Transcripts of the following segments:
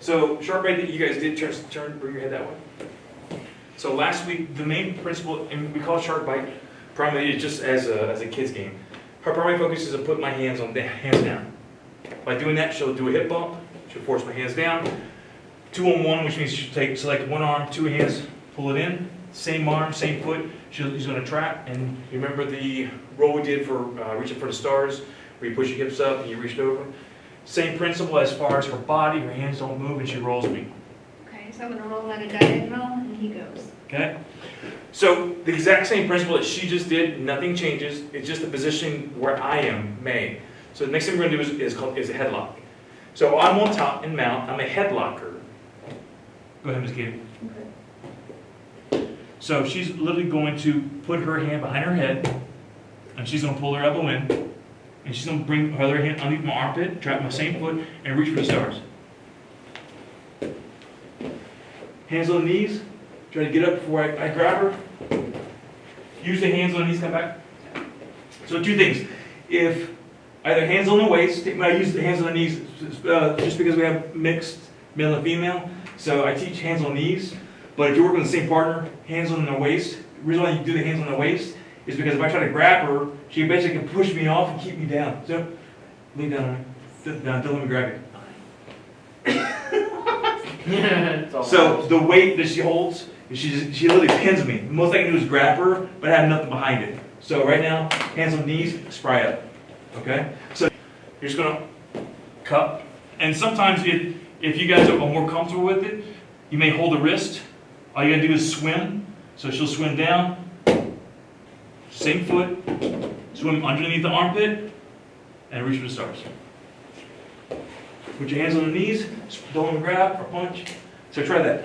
So shark bite that you guys did, bring your head that way. So last week, the main principle, and we call it shark bite, primarily just as a kid's game. Her primary focus is to put my hands down. By doing that, she'll do a hip bump, she'll force my hands down. 2-on-1, which means she'll select one arm, 2 hands, pull it in, same arm, same foot, she's gonna trap, and you remember the roll we did for reaching for the stars, where you push your hips up and you reached over? Same principle as far as her body, her hands don't move and she rolls me. Okay, so I'm gonna roll at a diagonal and he goes. Okay? So the exact same principle that she just did, nothing changes, it's just the position where I am made. So the next thing we're gonna do is a headlock. So I'm on top and mount, I'm a headlocker. Go ahead, Ms. Katie. Okay. So she's literally going to put her hand behind her head, and she's going to pull her elbow in, and she's going to bring her other hand underneath my armpit, trap my same foot, and reach for the stars. Hands on the knees, try to get up before I grab her. Use the hands on the knees, come back. So 2 things. If either hands on the waist, I use the hands on the knees just because we have mixed male and female. So I teach hands on knees, but if you're working with the same partner, hands on the waist. The reason why you do the hands on the waist is because if I try to grab her, she basically can push me off and keep me down. So, lean down on me. Don't let me grab you. So the weight that she holds, she literally pins me. The most I can do is grab her, but I have nothing behind it. So right now, hands on knees, spry up. Okay? So you're just gonna cup. And sometimes if you guys are more comfortable with it, you may hold the wrist. All you gotta do is swim. So she'll swim down, same foot, swim underneath the armpit, and reach for the stars. Put your hands on the knees, don't grab or punch. So try that.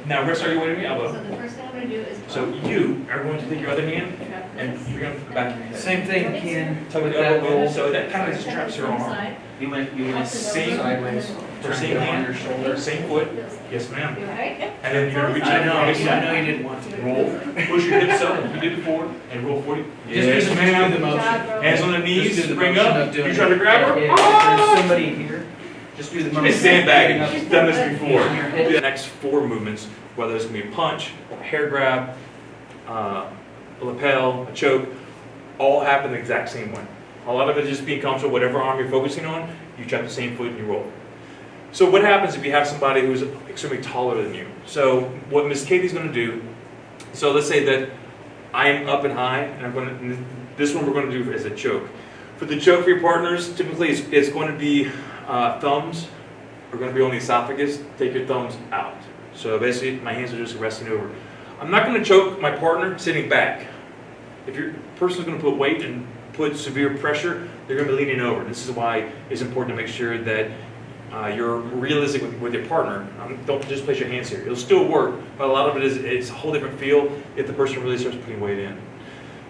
Now rest your weight on your elbow. So the first thing I'm gonna do is. So you are going to take your other hand and this. you're going to put the back of your head. Same thing, Ken. Tug With the that elbow in, roll. so that kind of just traps your arm. Side. You went Same- sideways. So same hand, your shoulder, same foot. Yes, ma'am. Okay. And then you're going to reach I out. know, on I the side. know you didn't want to. Roll. Push your hips up, like you did before, and roll 40. Just do the ma'am. motion. Hands on the Just knees, do the bring motion up. of doing You try to it. grab her. If there's somebody here, just do the motion. It's sandbagging. She's done this before. Your head. The next 4 movements, whether it's going to be a punch, a hair grab, a lapel, a choke, all happen the exact same way. A lot of it is just being comfortable, whatever arm you're focusing on, you trap the same foot and you roll. So what happens if you have somebody who's extremely taller than you? So what Miss Katie's going to do, so let's say that I'm up and high, and this one we're going to do as a choke. For the choke for your partners, typically it's going to be thumbs are going to be on the esophagus. Take your thumbs out. So basically my hands are just resting over. I'm not going to choke my partner sitting back. If your person's going to put weight and put severe pressure, they're going to be leaning over. This is why it's important to make sure that you're realistic with your partner. Don't just place your hands here. It'll still work, but a lot of it is it's a whole different feel if the person really starts putting weight in.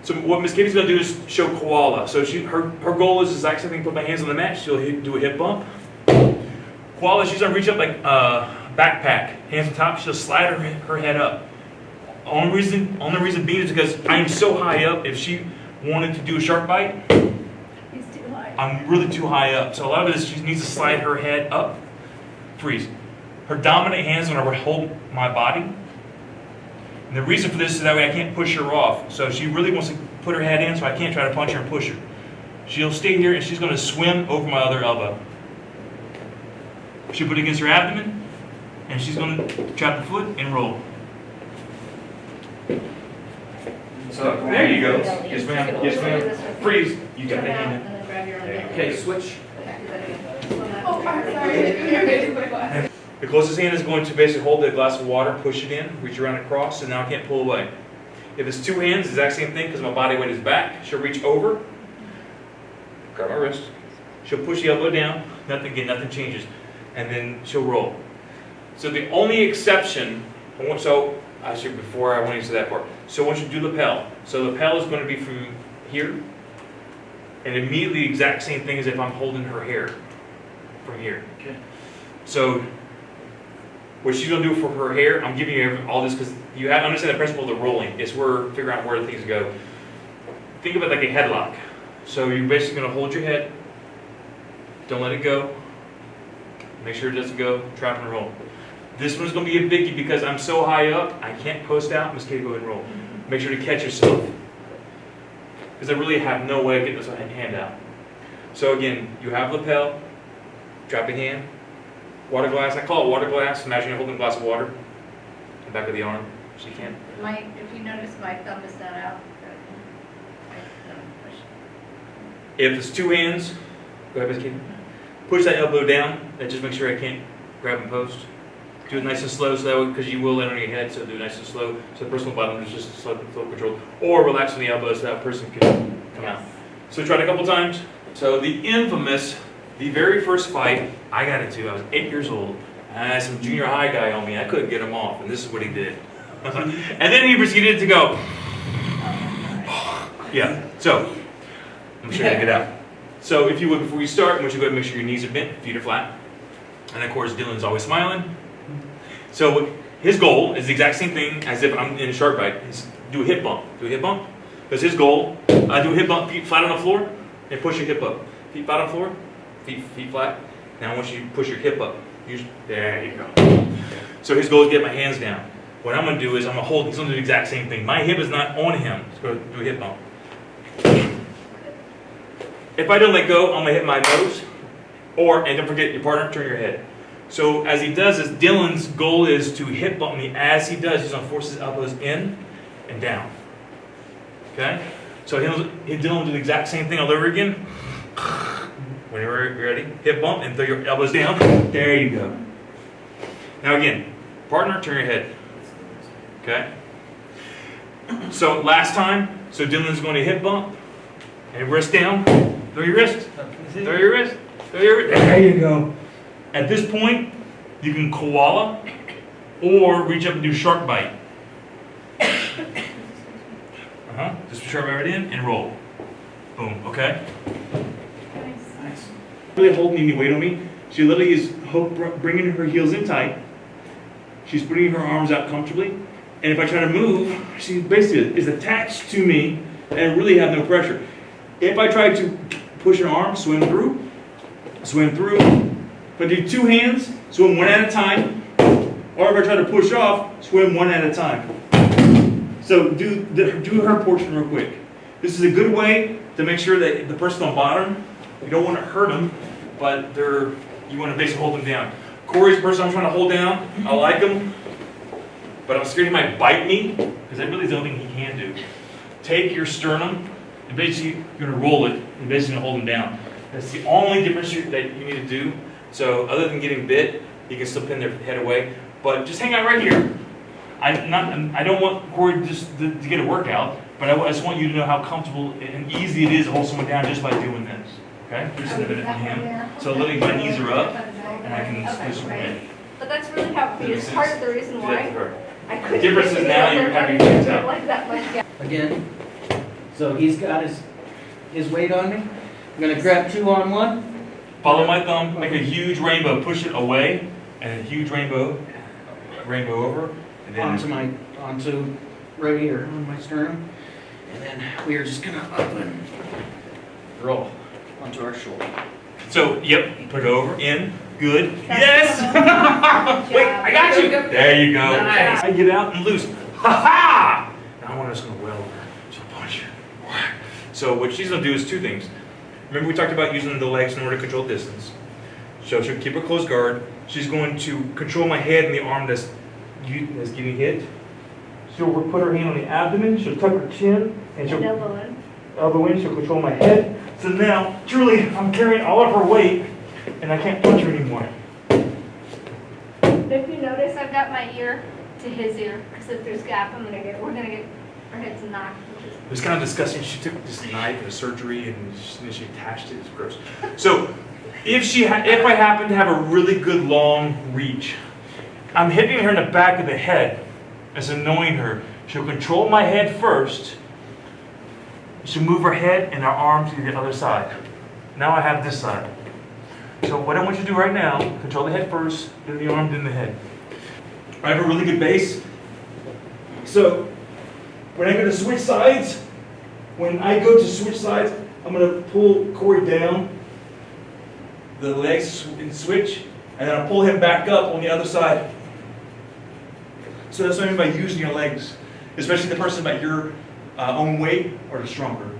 So what Miss Katie's going to do is show koala. So her goal is the exact same thing. Put my hands on the mat. She'll do a hip bump. Koala, she's going to reach up like backpack, hands on top. She'll slide her head up. Only reason being is because I am so high up. If she wanted to do a shark bite, He's too high. I'm really too high up. So a lot of it is she needs to slide her head up, freeze. Her dominant hands are going to hold my body. And the reason for this is that way I can't push her off. So she really wants to put her head in, so I can't try to punch her and push her. She'll stay here and she's going to swim over my other elbow. She'll put it against her abdomen, and she's going to trap the foot and roll. So there you go. Yes, ma'am. Yes, ma'am. Freeze. You got the hand in. And then grab your other hand. Okay, switch. Oh, I'm sorry. The closest hand is going to basically hold the glass of water, push it in, reach around across, and now I can't pull away. If it's 2 hands, the exact same thing because my body weight is back. She'll reach over, grab my wrist. She'll push the elbow down. Nothing changes, and then she'll roll. So the only exception, actually before I want to answer that part. So once you do lapel, so lapel is going to be from here, and immediately the exact same thing as if I'm holding her hair from here. Okay. So what she's going to do for her hair, I'm giving you all this because you have to understand the principle of the rolling. It's where figuring out where things go. Think of it like a headlock. So you're basically going to hold your head, don't let it go, Make sure it doesn't go trap and roll. This one's going to be a biggie because I'm so high up, I can't post out. Miss Katie, go ahead and roll. Make sure to catch yourself. Because I really have no way of getting this hand out. So again, you have lapel, trapping hand, water glass. I call it water glass. Imagine you're holding a glass of water in the back of the arm. So you can't. If you notice, my thumb is not out. If it's two hands, go ahead, Miss Katie. Push that elbow down. That just makes sure I can't grab and post. Do it nice and slow, so that way, because you will land on your head, so do it nice and slow. So the person on the bottom is just slow control. Or relax on the elbow so that person can come out. So try it a couple times. So the infamous, the very first fight I got into, I was 8 years old. I had some junior high guy on me. I couldn't get him off, and this is what he did. And then he proceeded to go. Yeah, so I'm sure I get out. So if you would, before you start, I want you to go ahead and make sure your knees are bent, feet are flat. And of course, Dylan's always smiling. So his goal is the exact same thing as if I'm in a shark bite. Is do a hip bump. Do a hip bump. Because his goal, do a hip bump, feet flat on the floor, and push your hip up. Feet flat on the floor, feet flat. Now I want you to push your hip up. There you go. So his goal is to get my hands down. What I'm going to do is I'm going to hold, he's going to do the exact same thing. My hip is not on him. Let's go do a hip bump. If I don't let go, I'm going to hit my nose. And don't forget, your partner, turn your head. So as he does this, Dylan's goal is to hip bump me. As he does, he's going to force his elbows in and down. Okay? So Dylan will do the exact same thing all over again. Whenever you're ready, hip bump and throw your elbows down. There you go. Now again, partner, turn your head. Okay? So last time, so Dylan's going to hip bump and wrist down. Throw your wrist. Throw your wrist. Throw your wrist. There you go. At this point, you can koala or reach up and do shark bite. Just shark bite right in and roll. Boom. Okay? Nice. Really holding any weight on me. She literally is bringing her heels in tight. She's putting her arms out comfortably. And if I try to move, she basically is attached to me and really have no pressure. If I try to push her arm, swim through. If I do two hands, swim one at a time. Or if I try to push off, swim one at a time. So do her portion real quick. This is a good way to make sure that the person on bottom, you don't want to hurt them, but you want to basically hold them down. Corey's the person I'm trying to hold down. I like him, but I'm scared he might bite me, because that really is the only thing he can do. Take your sternum, and basically you're going to roll it, and basically going to hold him down. That's the only difference that you need to do. So other than getting bit, you can still pin their head away. But just hang out right here. I don't want Corey just to get a workout, but I just want you to know how comfortable and easy it is to hold someone down just by doing this. Okay? Just a bit of him. So literally my knees are up, and I can squish them in. But that's really helpful. It's part of the reason why I couldn't. The difference is now you're having your hands out. Like that much, yeah. Again, so he's got his weight on me. I'm going to grab two on one. Follow my thumb, make a huge rainbow, push it away, and a huge rainbow over, and then onto right here on my sternum. And then we are just going to up and roll onto our shoulder. So, yep, put it over, in, good, yes! Wait, I got you! There you go. Nice. I get out and loose. Ha-ha! Now I want us to go well over. So punch. So what she's going to do is two things. Remember we talked about using the legs in order to control distance. So she'll keep a close guard. She's going to control my head and the arm that's getting hit. She'll put her hand on the abdomen. She'll tuck her chin and she'll elbow in. She'll control my head. So now, truly, I'm carrying all of her weight, and I can't punch her anymore. If you notice, I've got my ear to his ear, because if there's gap, we're gonna get our heads knocked. It was kind of disgusting. She took this knife and a surgery, and then she attached it. It's gross. So, if I happen to have a really good long reach, I'm hitting her in the back of the head. It's annoying her. She'll control my head first. She'll move her head and her arms to the other side. Now I have this side. So what I want you to do right now, control the head first, then the arm, then the head. I have a really good base. So when I go to switch sides, I'm going to pull Corey down, the legs and switch, And then I'll pull him back up on the other side. So that's what I mean by using your legs, especially the person about your own weight or stronger.